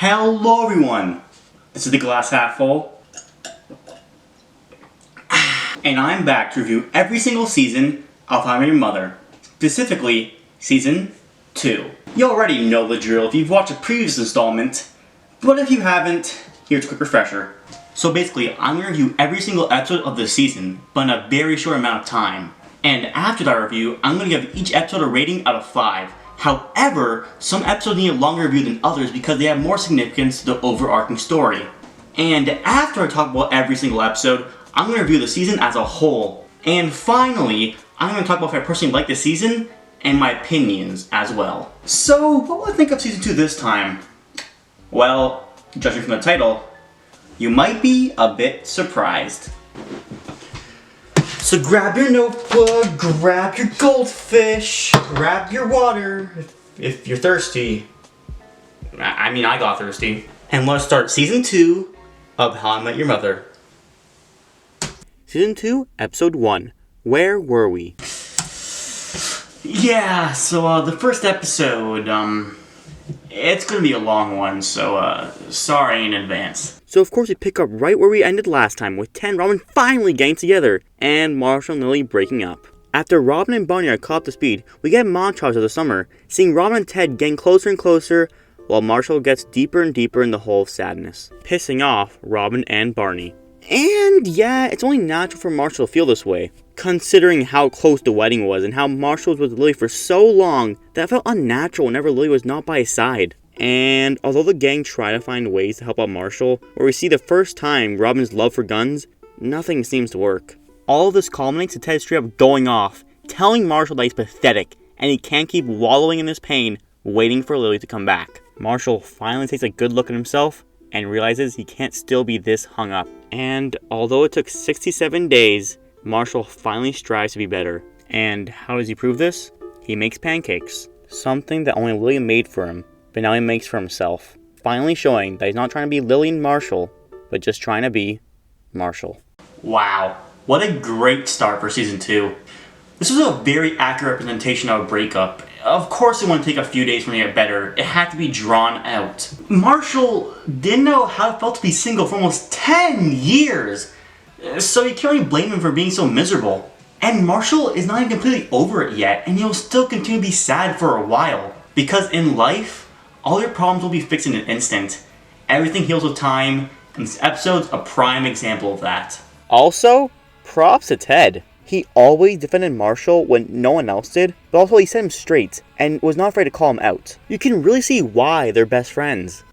Hello everyone, this is the Glass Half Full, and I'm back to review every single season of How I Met Your Mother, specifically Season 2. You already know the drill if you've watched a previous installment, but if you haven't, here's a quick refresher. So basically, I'm going to review every single episode of the season, but in a very short amount of time. And after that review, I'm going to give each episode a rating out of 5. However, some episodes need a longer review than others because they have more significance to the overarching story. And after I talk about every single episode, I'm going to review the season as a whole. And finally, I'm going to talk about if I personally like the season and my opinions as well. So, what will I think of Season 2 this time? Well, judging from the title, you might be a bit surprised. So grab your notebook, grab your goldfish, grab your water, if you're thirsty. I mean, I got thirsty. And let's start Season 2 of How I Met Your Mother. Season 2, Episode 1. Where were we? Yeah, so the first episode, it's gonna be a long one, so sorry in advance. So of course we pick up right where we ended last time, with Ted and Robin finally getting together, and Marshall and Lily breaking up. After Robin and Barney are caught up to speed, we get montage of the summer, seeing Robin and Ted getting closer and closer, while Marshall gets deeper and deeper in the hole of sadness, pissing off Robin and Barney. And yeah, it's only natural for Marshall to feel this way, considering how close the wedding was and how Marshall was with Lily for so long that it felt unnatural whenever Lily was not by his side. And although the gang try to find ways to help out Marshall, where we see the first time Robin's love for guns, nothing seems to work. All of this culminates to Ted straight up going off, telling Marshall that he's pathetic, and he can't keep wallowing in his pain, waiting for Lily to come back. Marshall finally takes a good look at himself, and realizes he can't still be this hung up. And although it took 67 days, Marshall finally strives to be better. And how does he prove this? He makes pancakes, something that only Lily made for him, but now he makes for himself, finally showing that he's not trying to be Lily and Marshall, but just trying to be Marshall. Wow, what a great start for Season 2. This was a very accurate representation of a breakup. Of course it wouldn't take a few days for me to get better. It had to be drawn out. Marshall didn't know how it felt to be single for almost 10 years. So you can't really blame him for being so miserable. And Marshall is not even completely over it yet, and he'll still continue to be sad for a while. Because in life, all your problems will be fixed in an instant. Everything heals with time, and this episode's a prime example of that. Also, props to Ted. He always defended Marshall when no one else did, but also he set him straight, and was not afraid to call him out. You can really see why they're best friends.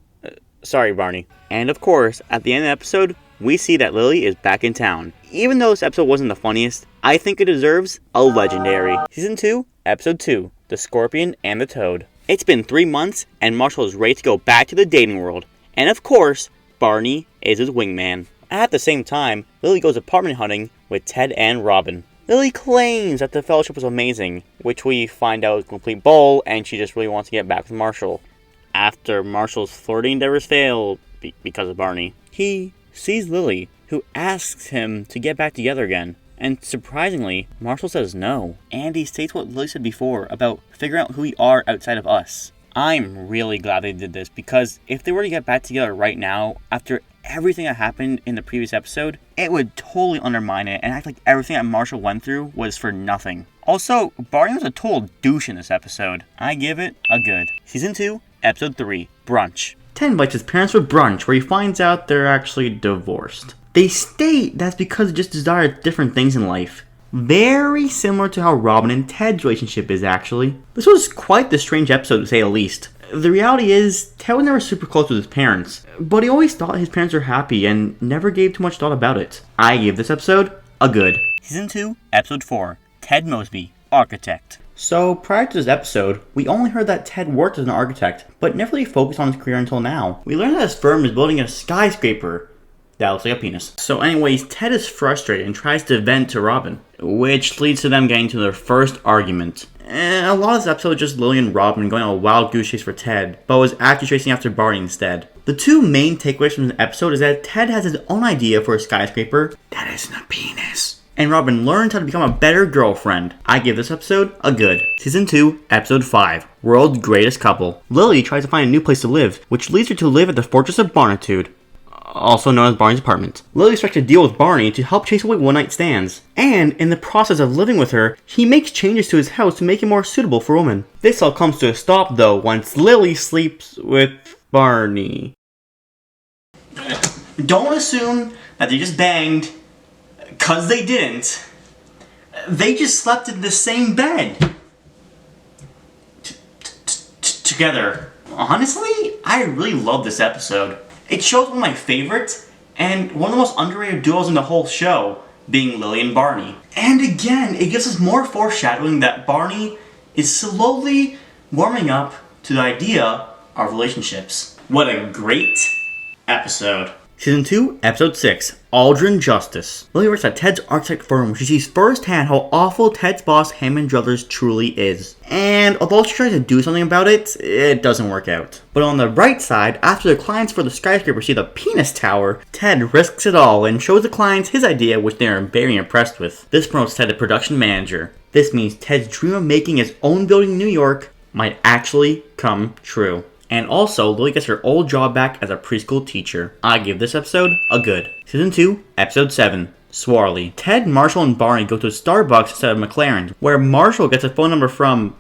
Sorry, Barney. And of course, at the end of the episode, we see that Lily is back in town. Even though this episode wasn't the funniest, I think it deserves a legendary. Season 2, Episode 2, The Scorpion and the Toad. It's been 3 months, and Marshall is ready to go back to the dating world. And of course, Barney is his wingman. At the same time, Lily goes apartment hunting with Ted and Robin. Lily claims that the fellowship was amazing, which we find out is a complete bull, and she just really wants to get back with Marshall. After Marshall's flirting endeavors fail because of Barney, he sees Lily, who asks him to get back together again. And surprisingly, Marshall says no. And he states what Lily said before about figuring out who we are outside of us. I'm really glad they did this, because if they were to get back together right now, after everything that happened in the previous episode, it would totally undermine it and act like everything that Marshall went through was for nothing. Also, Barney was a total douche in this episode. I give it a good. Season 2, Episode 3, Brunch. Ted invites his parents for brunch, where he finds out they're actually divorced. They state that's because they just desire different things in life. Very similar to how Robin and Ted's relationship is, actually. This was quite the strange episode, to say the least. The reality is, Ted was never super close with his parents, but he always thought his parents were happy and never gave too much thought about it. I gave this episode a good. Season 2, Episode 4, Ted Mosby, Architect. So, prior to this episode, we only heard that Ted worked as an architect, but never really focused on his career until now. We learned that his firm is building a skyscraper that looks like a penis. So anyways, Ted is frustrated and tries to vent to Robin, which leads to them getting to their first argument. And a lot of this episode is just Lily and Robin going on a wild goose chase for Ted, but was actually chasing after Barney instead. The two main takeaways from the episode is that Ted has his own idea for a skyscraper that isn't a penis. and Robin learns how to become a better girlfriend. I give this episode a good. Season 2, Episode 5, World's Greatest Couple. Lily tries to find a new place to live, which leads her to live at the Fortress of Barnitude, also known as Barney's apartment. Lily strikes a deal with Barney to help chase away one-night stands, and in the process of living with her, he makes changes to his house to make it more suitable for women. This all comes to a stop though once Lily sleeps with Barney. Don't assume that they just banged, cause they didn't. They just slept in the same bed. Together. Honestly, I really love this episode. It shows one of my favorites, and one of the most underrated duos in the whole show, being Lily and Barney. And again, it gives us more foreshadowing that Barney is slowly warming up to the idea of relationships. What a great episode. Season 2, Episode 6, Aldrin Justice. Lily works at Ted's architect firm where she sees firsthand how awful Ted's boss, Hammond Brothers, truly is. And although she tries to do something about it, it doesn't work out. But on the bright side, after the clients for the skyscraper see the penis tower, Ted risks it all and shows the clients his idea, which they are very impressed with. This promotes Ted to production manager. This means Ted's dream of making his own building in New York might actually come true. And also, Lily gets her old job back as a preschool teacher. I give this episode a good. Season 2, Episode 7, Swarley. Ted, Marshall, and Barney go to a Starbucks instead of McLaren's, where Marshall gets a phone number from...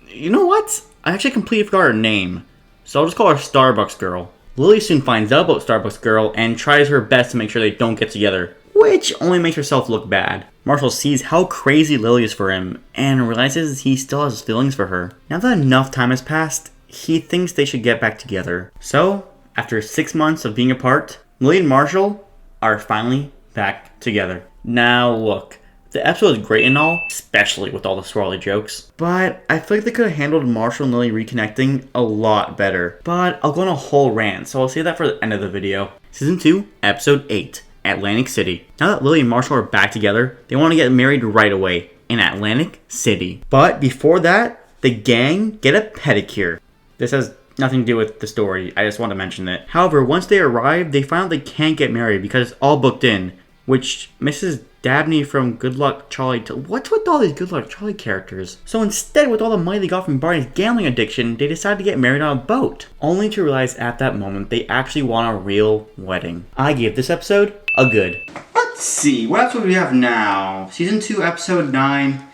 You know what? I actually completely forgot her name, so I'll just call her Starbucks Girl. Lily soon finds out about Starbucks Girl and tries her best to make sure they don't get together, which only makes herself look bad. Marshall sees how crazy Lily is for him, and realizes he still has feelings for her. Now that enough time has passed, he thinks they should get back together. So, after 6 months of being apart, Lily and Marshall are finally back together. Now look, the episode is great and all, especially with all the Swarley jokes, but I feel like they could have handled Marshall and Lily reconnecting a lot better. But I'll go on a whole rant, so I'll save that for the end of the video. Season 2, Episode 8, Atlantic City. Now that Lily and Marshall are back together, they want to get married right away in Atlantic City. But before that, the gang get a pedicure. This has nothing to do with the story, I just want to mention it. However, once they arrive, they find out they can't get married because it's all booked in, which Mrs. Dabney from Good Luck Charlie... What's with all these Good Luck Charlie characters? So instead, with all the money they got from Barney's gambling addiction, they decide to get married on a boat, only to realize at that moment they actually want a real wedding. I gave this episode a good. Let's see, what episode do we have now? Season 2, Episode 9.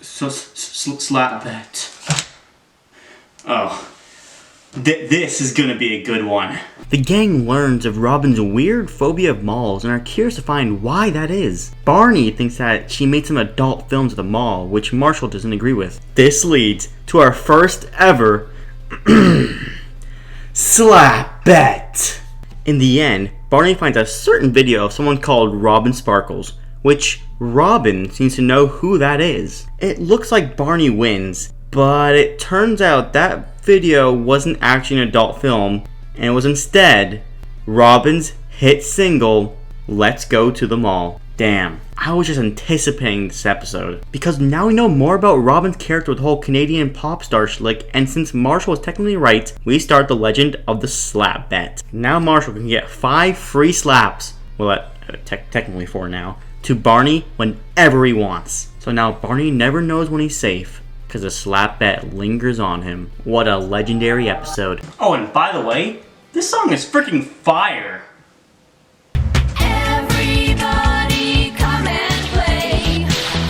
Slap that. Oh, this is gonna be a good one. The gang learns of Robin's weird phobia of malls and are curious to find why that is. Barney thinks that she made some adult films at the mall, which Marshall doesn't agree with. This leads to our first ever slap bet. In the end, Barney finds a certain video of someone called Robin Sparkles, which Robin seems to know who that is. It looks like Barney wins, but it turns out that video wasn't actually an adult film, and it was instead Robin's hit single, Let's Go to the Mall. Damn, I was just anticipating this episode, because now we know more about Robin's character with the whole Canadian pop star schlick, and since Marshall was technically right, we start the legend of the slap bet. Now Marshall can get 5 free slaps, well technically 4 now, to Barney whenever he wants. So now Barney never knows when he's safe, because the slap bet lingers on him. What a legendary episode. Oh, and by the way, this song is freaking fire. Everybody come and play.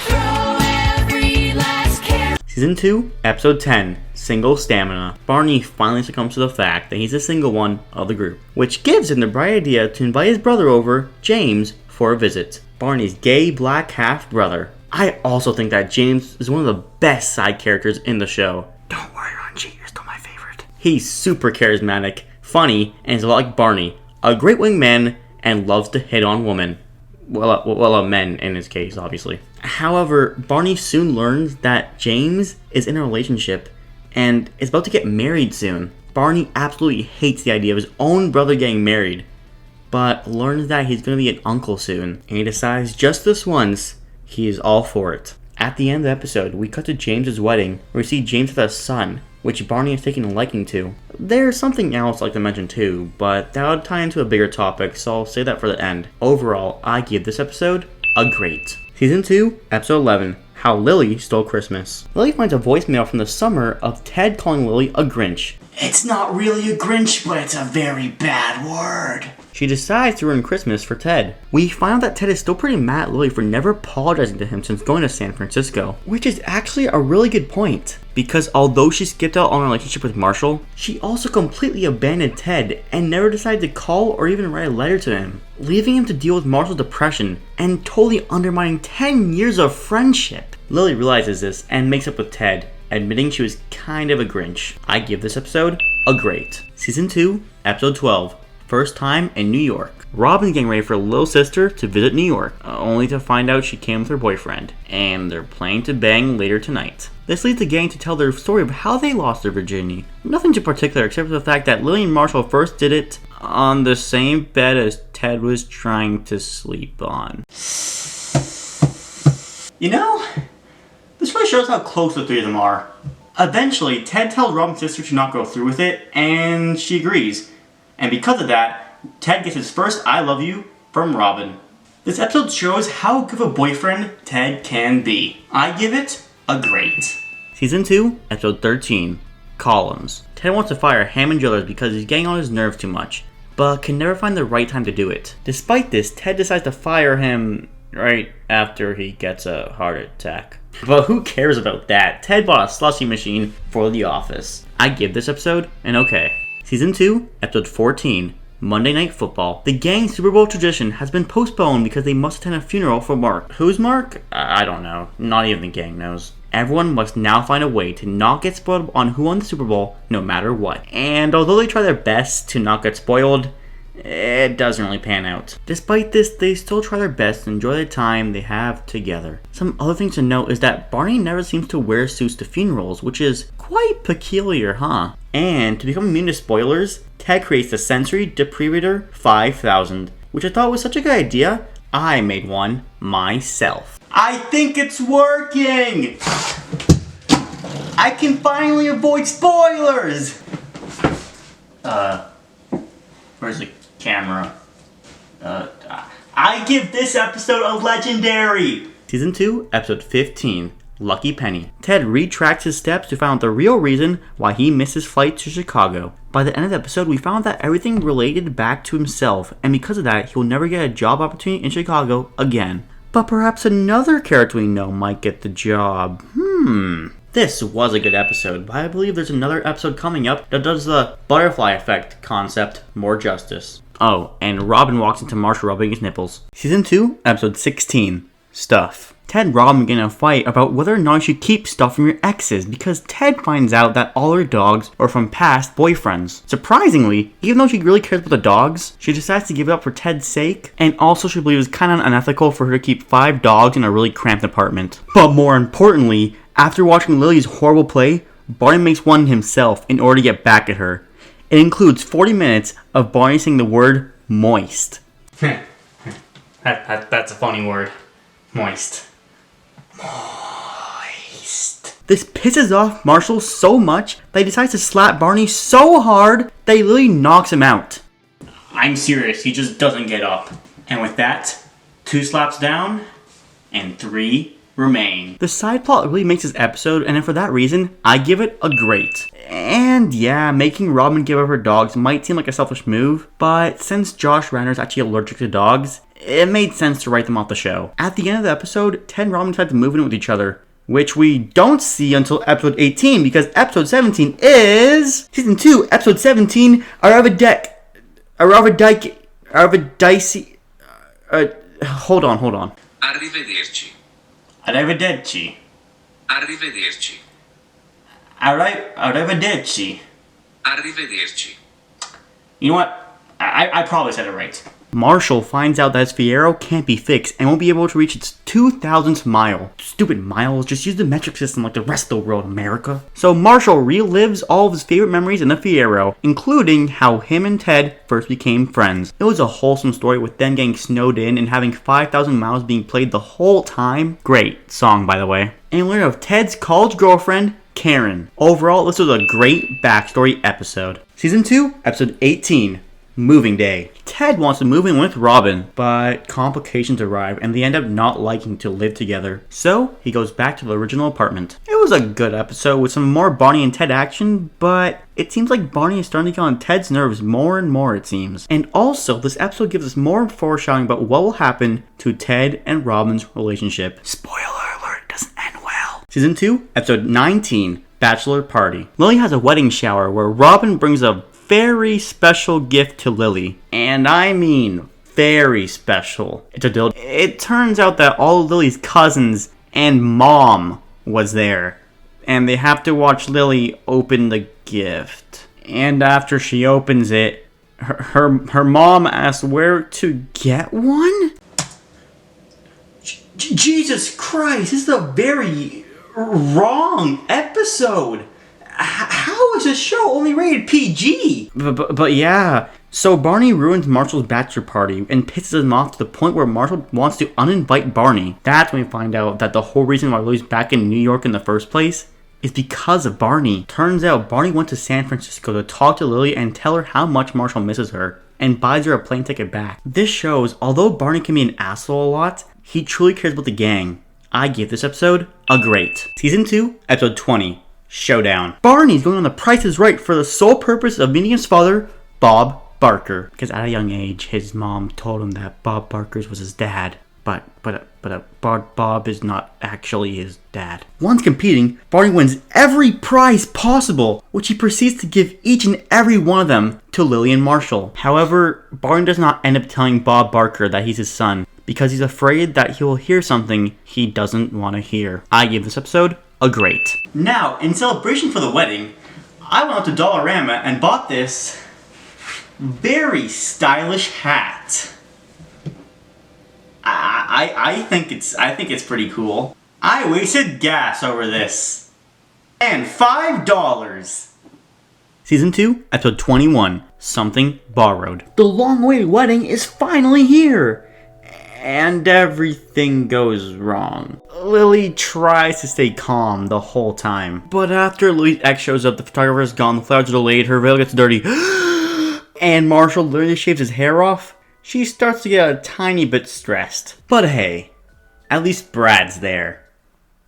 Throw every last care. Season 2, Episode 10, Single Stamina. Barney finally succumbs to the fact that he's the single one of the group, which gives him the bright idea to invite his brother over, James, for a visit. Barney's gay black half-brother. I also think that James is one of the best side characters in the show. Don't worry, Ronji, you're still my favorite. He's super charismatic, funny, and is a lot like Barney. A great wingman, and loves to hit on women. Well, men in his case, obviously. However, Barney soon learns that James is in a relationship, and is about to get married soon. Barney absolutely hates the idea of his own brother getting married, but learns that he's going to be an uncle soon, and he decides just this once, he is all for it. At the end of the episode, we cut to James's wedding, where we see James with a son, which Barney has taken a liking to. there's something else I'd like to mention too, but that would tie into a bigger topic, so I'll save that for the end. Overall, I give this episode a great. Season 2, Episode 11, How Lily Stole Christmas. Lily finds a voicemail from the summer of Ted calling Lily a Grinch. It's not really a Grinch, but it's a very bad word. She decides to ruin Christmas for Ted. We find out that Ted is still pretty mad at Lily for never apologizing to him since going to San Francisco, which is actually a really good point. Because although she skipped out on her relationship with Marshall, she also completely abandoned Ted and never decided to call or even write a letter to him, leaving him to deal with Marshall's depression and totally undermining 10 years of friendship. Lily realizes this and makes up with Ted, admitting she was kind of a Grinch. I give this episode a great. Season 2, Episode 12, First Time in New York. Robin's getting ready for her little sister to visit New York, only to find out she came with her boyfriend, and they're planning to bang later tonight. This leads the gang to tell their story of how they lost their virginity. Nothing too particular except for the fact that Lily and Marshall first did it on the same bed as Ted was trying to sleep on. You know, this really shows how close the three of them are. Eventually, Ted tells Robin's sister to not go through with it, and she agrees. And because of that, Ted gets his first I love you from Robin. This episode shows how good of a boyfriend Ted can be. I give it a great. Season 2, Episode 13, Columns. Ted wants to fire Hammond Drillers because he's getting on his nerves too much, but can never find the right time to do it. Despite this, Ted decides to fire him right after he gets a heart attack. But who cares about that? Ted bought a slushy machine for the office. I give this episode an okay. Season 2, Episode 14, Monday Night Football. The gang's Super Bowl tradition has been postponed because they must attend a funeral for Mark. Who's Mark? I don't know. Not even the gang knows. Everyone must now find a way to not get spoiled on who won the Super Bowl, no matter what. And although they try their best to not get spoiled, it doesn't really pan out. Despite this, they still try their best to enjoy the time they have together. Some other things to note is that Barney never seems to wear suits to funerals, which is quite peculiar, huh? And to become immune to spoilers, Ted creates the Sensory Deprivator 5000, which I thought was such a good idea, I made one myself. I think it's working! I can finally avoid spoilers! Where's the camera? I give this episode a legendary! Season 2, Episode 15, Lucky Penny. Ted retracts his steps to find out the real reason why he missed his flight to Chicago. By the end of the episode, we found that everything related back to himself, and because of that, he'll never get a job opportunity in Chicago again. But perhaps another character we know might get the job. This was a good episode, but I believe there's another episode coming up that does the butterfly effect concept more justice. Oh, and Robin walks into Marshall rubbing his nipples. Season 2, Episode 16, Stuff. Ted and Robin get in a fight about whether or not you should keep stuff from your exes because Ted finds out that all her dogs are from past boyfriends. Surprisingly, even though she really cares about the dogs, she decides to give it up for Ted's sake, and also she believes it's kind of unethical for her to keep 5 dogs in a really cramped apartment. But more importantly, after watching Lily's horrible play, Barney makes one himself in order to get back at her. It includes 40 minutes of Barney saying the word moist. That's a funny word. Moist. This pisses off Marshall so much that he decides to slap Barney so hard that he literally knocks him out. I'm serious, he just doesn't get up. And with that, 2 slaps down, and 3 remain. The side plot really makes this episode, and for that reason, I give it a great. And yeah, making Robin give up her dogs might seem like a selfish move, but since Josh Radnor is actually allergic to dogs, it made sense to write them off the show. At the end of the episode, Ted and Robin decide to move in with each other, which we don't see until episode 18 because episode 17 is season 2, episode 17, Arrivedeci. Hold on. Arrivederci. Arrivedeci. Arrivederci. Arrivedeci. Arrivederci. You know what? I probably said it right. Marshall finds out that his Fiero can't be fixed and won't be able to reach its 2,000th mile. Stupid miles, just use the metric system like the rest of the world, America. So Marshall relives all of his favorite memories in the Fiero, including how him and Ted first became friends. It was a wholesome story with them getting snowed in and having 5,000 miles being played the whole time. Great song, by the way. And learn of Ted's college girlfriend, Karen. Overall, this was a great backstory episode. Season 2, episode 18, Moving Day. Ted wants to move in with Robin, but complications arrive and they end up not liking to live together. So, he goes back to the original apartment. It was a good episode with some more Barney and Ted action, but it seems like Barney is starting to get on Ted's nerves more and more, it seems. And also, this episode gives us more foreshadowing about what will happen to Ted and Robin's relationship. Spoiler alert, doesn't end well. Season 2, episode 19, Bachelor Party. Lily has a wedding shower where Robin brings a very special gift to Lily. And I mean very special. It's a dildo. It turns out that all of Lily's cousins and mom was there. And they have to watch Lily open the gift. And after she opens it, her mom asks where to get one? Jesus Christ, this is a very wrong episode. How is this show only rated PG? But yeah, so Barney ruins Marshall's bachelor party and pisses him off to the point where Marshall wants to uninvite Barney. That's when we find out that the whole reason why Lily's back in New York in the first place is because of Barney. Turns out Barney went to San Francisco to talk to Lily and tell her how much Marshall misses her, and buys her a plane ticket back. This shows, although Barney can be an asshole a lot, he truly cares about the gang. I give this episode a great. Season 2, episode 20. Showdown. Barney's going on The Price is Right for the sole purpose of meeting his father, Bob Barker. Because at a young age, his mom told him that Bob Barker was his dad. But Bob is not actually his dad. Once competing, Barney wins every prize possible, which he proceeds to give each and every one of them to Lily and Marshall. However, Barney does not end up telling Bob Barker that he's his son, because he's afraid that he will hear something he doesn't want to hear. I give this episode a great. Now, in celebration for the wedding, I went out to Dollarama and bought this very stylish hat. I think it's pretty cool. I wasted gas over this. And $5. Season 2, episode 21, Something Borrowed. The long-awaited wedding is finally here! And everything goes wrong. Lily tries to stay calm the whole time. But after Lily's ex shows up, the photographer is gone, the flowers are delayed, her veil gets dirty, and Marshall literally shaves his hair off, she starts to get a tiny bit stressed. But hey, at least Brad's there.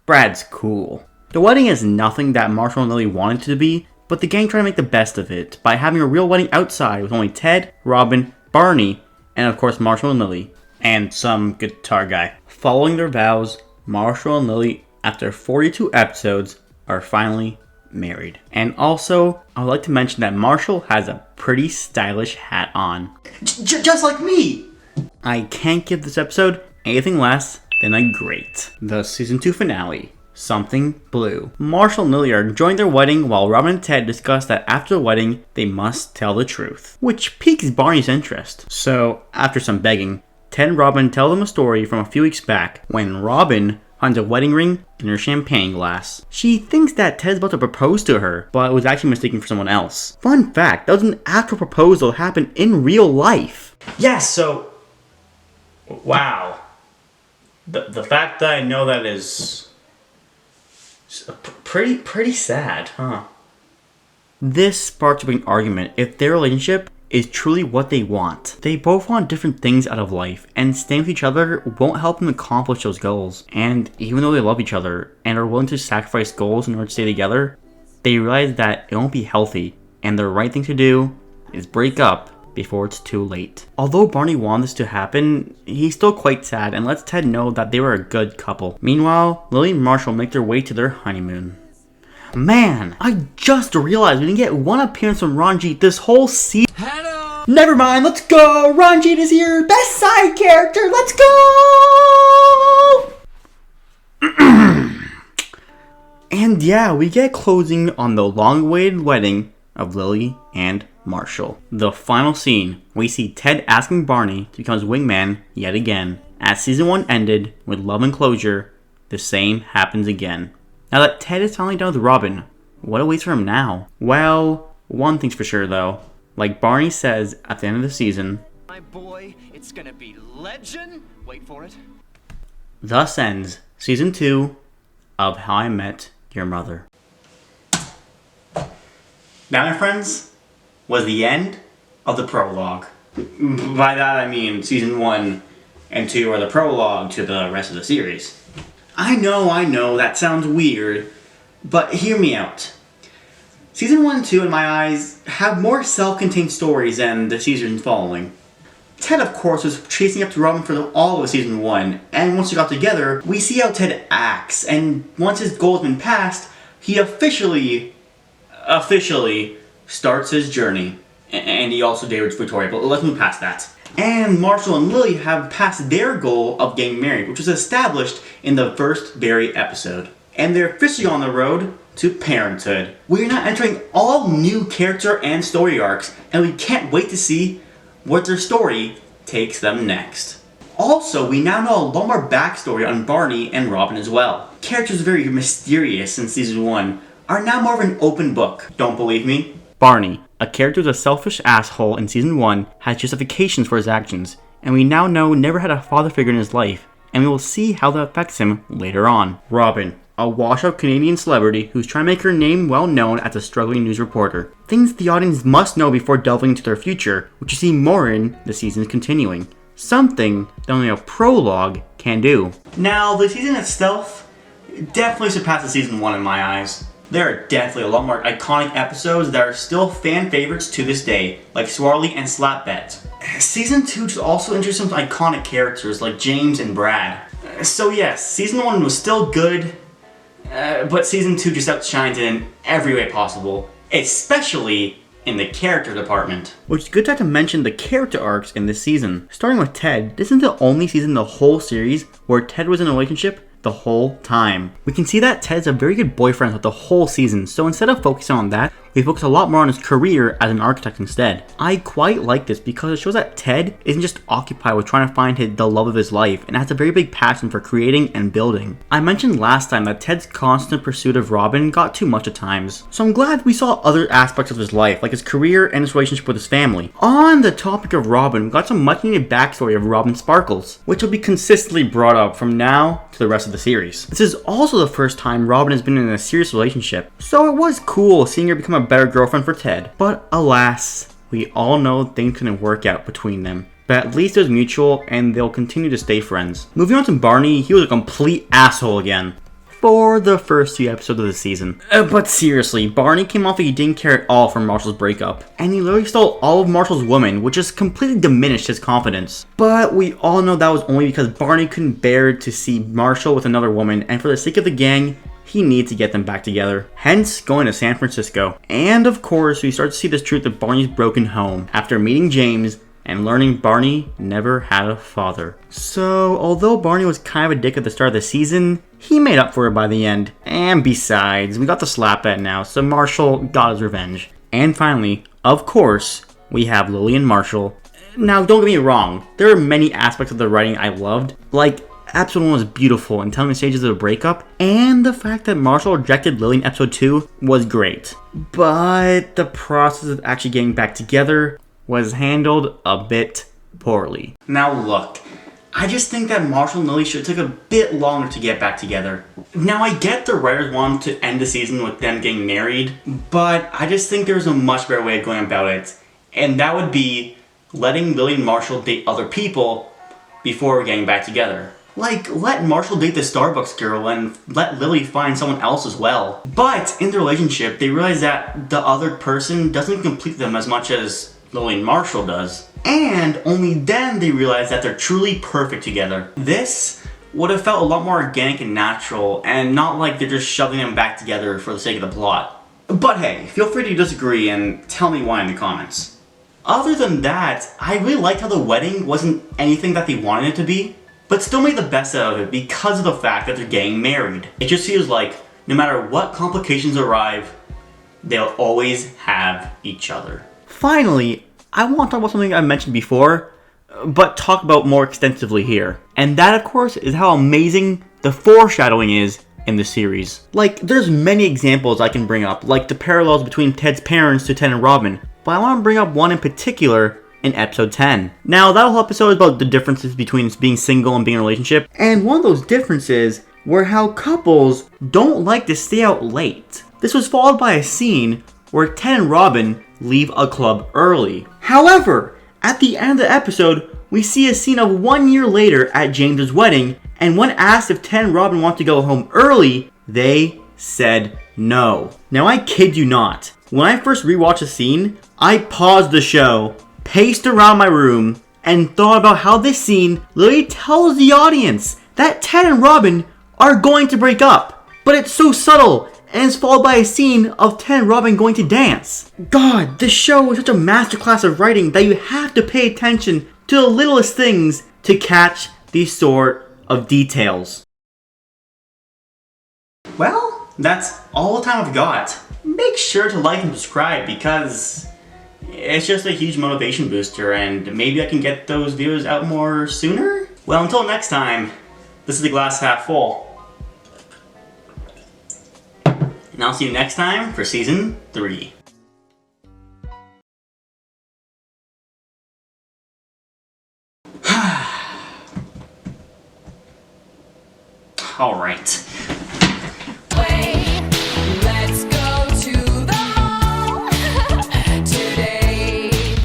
Brad's cool. The wedding is nothing that Marshall and Lily wanted it to be, but the gang try to make the best of it by having a real wedding outside with only Ted, Robin, Barney, and of course Marshall and Lily. And some guitar guy. Following their vows, Marshall and Lily, after 42 episodes, are finally married. And also, I would like to mention that Marshall has a pretty stylish hat on. Just like me! I can't give this episode anything less than a great. The season 2 finale, Something Blue. Marshall and Lily are enjoying their wedding while Robin and Ted discuss that after the wedding, they must tell the truth, which piques Barney's interest. So, after some begging, Ted and Robin tell them a story from a few weeks back when Robin finds a wedding ring in her champagne glass. She thinks that Ted's about to propose to her, but was actually mistaken for someone else. Fun fact, that was an actual proposal that happened in real life. Yes, so... Wow. The fact that I know that is... pretty sad, huh? This sparks up an argument if their relationship is truly what they want. They both want different things out of life, and staying with each other won't help them accomplish those goals. And even though they love each other and are willing to sacrifice goals in order to stay together, they realize that it won't be healthy, and the right thing to do is break up before it's too late. Although Barney wanted this to happen, he's still quite sad and lets Ted know that they were a good couple. Meanwhile, Lily and Marshall make their way to their honeymoon. Man, I just realized we didn't get one appearance from Ranjit this whole season. Hello. Never mind, let's go! Ranjit is here! Best side character, let's go! And yeah, we get closing on the long-awaited wedding of Lily and Marshall. The final scene, we see Ted asking Barney to become his wingman yet again. As season 1 ended with love and closure, the same happens again. Now that Ted is finally done with Robin, what awaits for him now? Well, one thing's for sure though. Like Barney says at the end of the season, My boy, it's gonna be legend. Wait for it. thus ends season 2 of How I Met Your Mother. That, my friends, was the end of the prologue. By that I mean season 1 and 2 are the prologue to the rest of the series. I know, that sounds weird, but hear me out. Season 1 and 2, in my eyes, have more self-contained stories than the seasons following. Ted, of course, was chasing up to Robin for all of season 1, and once they got together, we see how Ted acts, and once his goal has been passed, he officially starts his journey. And he also dates Victoria, but let's move past that. And Marshall and Lily have passed their goal of getting married, which was established in the first Barry episode. And they're officially on the road to parenthood. We're now entering all new character and story arcs, and we can't wait to see what their story takes them next. Also, we now know a lot more backstory on Barney and Robin as well. Characters very mysterious in season 1 are now more of an open book. Don't believe me? Barney, a character who's a selfish asshole in season 1, has justifications for his actions, and we now know never had a father figure in his life, and we will see how that affects him later on. Robin, a washed-up Canadian celebrity who's trying to make her name well known as a struggling news reporter. Things the audience must know before delving into their future, which you see more in the seasons continuing. Something that only a prologue can do. Now, the season itself definitely surpasses season 1 in my eyes. There are definitely a lot more iconic episodes that are still fan favorites to this day, like Swarley and Slapbet. Season 2 just also introduced some iconic characters like James and Brad. So yes, season 1 was still good, but season 2 just outshines it in every way possible, especially in the character department. Which is good time to mention the character arcs in this season. Starting with Ted, this isn't the only season in the whole series where Ted was in a relationship the whole time. We can see that Ted's a very good boyfriend with the whole season, so instead of focusing on that, we focus a lot more on his career as an architect instead. I quite like this because it shows that Ted isn't just occupied with trying to find the love of his life, and has a very big passion for creating and building. I mentioned last time that Ted's constant pursuit of Robin got too much at times, so I'm glad we saw other aspects of his life, like his career and his relationship with his family. On the topic of Robin, we got some much needed backstory of Robin Sparkles, which will be consistently brought up from now to the rest of the series. This is also the first time Robin has been in a serious relationship, so it was cool seeing her become a better girlfriend for Ted. But alas, we all know things couldn't work out between them. But at least it was mutual, and they'll continue to stay friends. Moving on to Barney, he was a complete asshole again for the first 2 episodes of the season. But seriously, Barney came off like he didn't care at all from Marshall's breakup, and he literally stole all of Marshall's women, which just completely diminished his confidence. But we all know that was only because Barney couldn't bear to see Marshall with another woman, and for the sake of the gang, he needs to get them back together, hence going to San Francisco. And of course, we start to see this truth of Barney's broken home after meeting James and learning Barney never had a father. So, although Barney was kind of a dick at the start of the season, he made up for it by the end. And besides, we got the slap bet now, so Marshall got his revenge. And finally, of course, we have Lily and Marshall. Now, don't get me wrong, there are many aspects of the writing I loved, like episode 1 was beautiful and telling the stages of the breakup, and the fact that Marshall rejected Lily in episode 2 was great. But the process of actually getting back together was handled a bit poorly. Now look, I just think that Marshall and Lily should have took a bit longer to get back together. Now I get the writers wanted to end the season with them getting married, but I just think there's a much better way of going about it, and that would be letting Lily and Marshall date other people before getting back together. Like, let Marshall date the Starbucks girl and let Lily find someone else as well. But in the relationship, they realize that the other person doesn't complete them as much as Lily and Marshall does. And only then they realize that they're truly perfect together. This would have felt a lot more organic and natural, and not like they're just shoving them back together for the sake of the plot. But hey, feel free to disagree and tell me why in the comments. Other than that, I really liked how the wedding wasn't anything that they wanted it to be, but still made the best out of it because of the fact that they're getting married. It just feels like no matter what complications arrive, they'll always have each other. Finally, I want to talk about something I mentioned before, but talk about more extensively here. And that, of course, is how amazing the foreshadowing is in the series. Like, there's many examples I can bring up, like the parallels between Ted's parents to Ted and Robin, but I want to bring up one in particular in episode 10. Now, that whole episode is about the differences between being single and being in a relationship, and one of those differences were how couples don't like to stay out late. This was followed by a scene where Ted and Robin leave a club early. However, at the end of the episode, we see a scene of 1 year later at James's wedding, and when asked if Ted and Robin want to go home early, they said no. Now I kid you not, when I first rewatched the scene, I paused the show, paced around my room, and thought about how this scene literally tells the audience that Ted and Robin are going to break up. But it's so subtle, and it's followed by a scene of Ted and Robin going to dance. God, this show is such a masterclass of writing that you have to pay attention to the littlest things to catch these sort of details. Well, that's all the time I've got. Make sure to like and subscribe because it's just a huge motivation booster and maybe I can get those videos out more sooner? Well, until next time, this is the glass half full. And I'll see you next time for season 3. Alright.